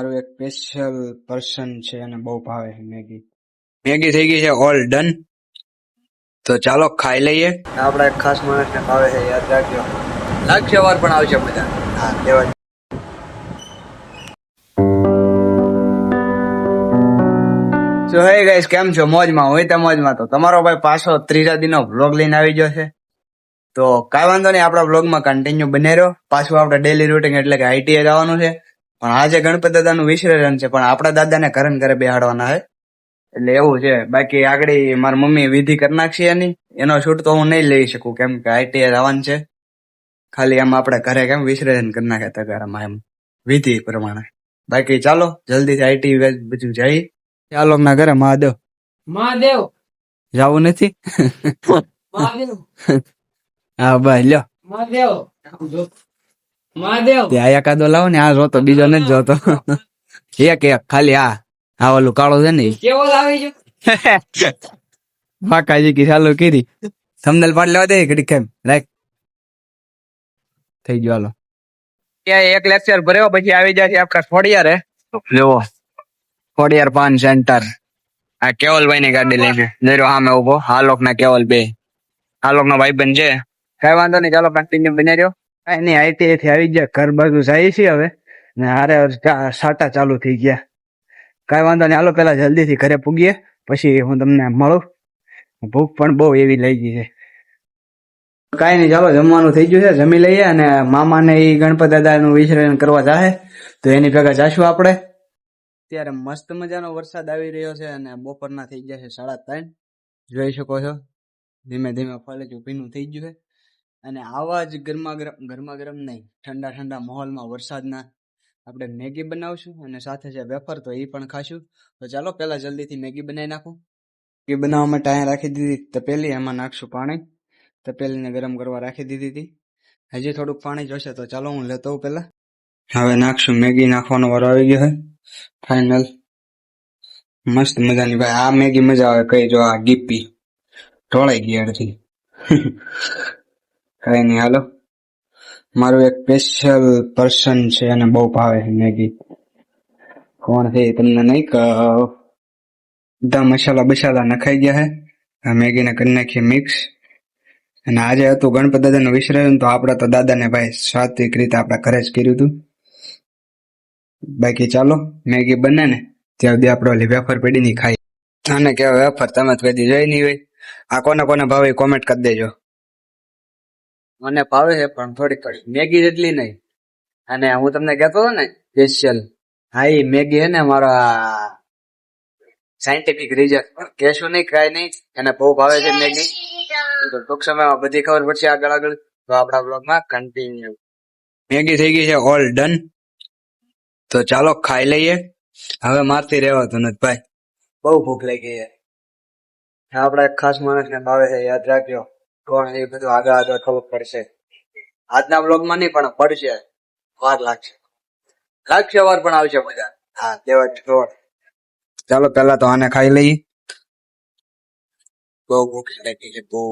મારું એક special person છે અને બહુ ભાવે છે મેગી. મેગી થઈ ગઈ છે ઓલ ડન. તો ચાલો ખાઈ લઈએ. આપડા એક ખાસ માણસને ભાવે છે, યાદ રાખજો. લાગશે વાર પણ આવશે બધા. હા કેવા. સો હે ગાઈસ, કેમ છો? મોજમાં હોય તો મોજમાં. તો તમારો ભાઈ પાછો ત્રીજા દિનનો વ્લોગ લઈને આવી ગયો છે. તો કાંઈ વાંધો નહીં, આપણા વ્લોગમાં કન્ટિન્યુ બને રહ્યો. પાછું આપણે ડેલી રૂટીન એટલે કે આઈટીઆઈ જવાનું છે. પણ આજે ગણપતિ દાદાનું વિસર્જન છે, પણ આપણા દાદાને ઘરે ને ઘરે બેહાડવાના છે. એટલે એવું છે. બાકી આગળ મારી મમ્મી વિધિ કરી નાખશે એની. એનો શૂટ તો હું નહીં લઈ શકું, કેમ કે આઈટીઆઈ જવાનું છે. ખાલી એમ આપણે ઘરે કેમ વિસર્જન કરી નાખે તગારામાં, એમ વિધિ પ્રમાણે. બાકી ચાલો જલ્દીથી આઈટી બધું જઈ. ચાલો ના ઘરે મહાદેવ. મહાદેવ જવું નથી. મહાદેવ હા ભાઈ લ્યો. મહાદેવ મહાદેવ ત્યાં એકાદો લાવો ને, આ જોતો બીજો નથી જોતો. એક ખાલી આ ઓલું કાળો છે ને. કેવો લાવી છે? કાકાજી કી ચાલુ કીધી. થંબનેલ પાડ લેવા દે ઘડી કેમ રાખ. થઈ ગયો હાલો. ત્યાં એક લેક્ચર ભર્યો પછી આવી જાય છે આપણા ખોડિયારે. જોવો ખોડિયાર પાન સેન્ટર. આ કેવલભાઈ ની ગાડી લઈને જરો સામે ઉભો. હાલોક ના કેવલ બે હાલોક નો ભાઈબંધ છે. કઈ વાંધો નહીં, ચાલો કન્ટિન્યુ બની રહ્યો. કઈ નહીં, આઈટીઆઈ થી આવી ગયા, ઘર બાજુ જાય છે હવે. ને હારે સાટા ચાલુ થઈ ગયા. કઈ વાંધો નહીં, હાલો પેલા જલ્દી થી ઘરે પૂગીએ, પછી હું તમને મળું. ભૂખ પણ બહુ એવી લઈ ગઈ છે. કઈ નહીં, ચાલો જમવાનું થઈ ગયું છે, જમી લઈએ. અને મામા ને એ ગણપતિ દાદા નું વિસર્જન કરવા જાય, તો એની ભેગા જાશું આપણે. અત્યારે મસ્ત મજાનો વરસાદ આવી રહ્યો છે અને બપોરના થઈ ગયા છે 3:30. જોઈ શકો છો ધીમે ધીમે ફલેજું ભીનું થઈ ગયું છે. અને આવા જ ગરમા ગરમ નહીં, ઠંડા ઠંડા માહોલમાં વરસાદના આપણે મેગી બનાવશું અને સાથે છે વેફર, તો એ પણ ખાશું. તો ચાલો પેલા જલ્દીથી મેગી બનાવી નાખું. મેગી બનાવવા માટે અહીંયા રાખી દીધી તપેલી, એમાં નાખશું પાણી. તપેલીને ગરમ કરવા રાખી દીધી હતી. હજી થોડુંક પાણી જોશે, તો ચાલો હું લેતો હોઉં પેલા. હવે નાખશું મેગી. નાખવાનો વારો આવી ગયો છે ફાઈનલ. મસ્ત મજાની ભાઈ આ મેગી મજા આવે. કઈ જો આ ગીપી ઢોળાઈ ગઈ અડધી. કઈ નહીં, હાલો. મારું એક સ્પેશિયલ પર્સન છે અને બહુ ભાવે છે મેગી. કોણ છે તમને નહીં કહું. બધા મસાલા બસાલા નખાઈ ગયા છે. આ મેગીને કરી નાખીએ મિક્સ. અને આજે હતું ગણપતિ દાદાનું વિસર્જન, તો આપણે તો દાદાને ભાઈ સાત્વિક રીતે આપણા ઘરે જ કર્યું હતું. બાકી ચાલો મેગી બને ને ત્યાં સુધી આપણે ઓલી વેફર પડી ની ખાઈ. આને કહેવાય વેફર. તમે તો કદી જોઈ નહીં હોય. આ કોને કોને ભાવે કોમેન્ટ કરી દેજો. મને ભાવે છે પણ થોડીક મેગી જેટલી નહીં. અને હું તમને કહેતો હતો ને સ્પેશિયલ, હા એ મેગી છે ને મારા સાયન્ટિફિક રીઝન કહેશું નહીં, કાંઈ નહીં. એને બહુ ભાવે છે મેગી. તો ટૂંક સમયમાં બધી ખબર પડશે આગળ. તો આપણા બ્લોગમાં કન્ટિન્યુ. મેગી થઈ ગઈ છે ઓલ ડન. તો ચાલો ખાઈ લઈએ. હવે મારથી રહેવાતું નથી ભાઈ, બહુ ભૂખ લાગી છે. આપડા એક ખાસ માણસને ભાવે છે, યાદ રાખજો. કોણ એ બધું આગળ ખબર પડશે. આજના બ્લોગમાં નહીં પણ પડશે, વાર લાગશે. વાર પણ આવશે બધા. હા તેવા છોડ. ચાલો પેલા તો આને ખાઈ લઈએ. બહુ ભૂખ લાગી છે, બહુ.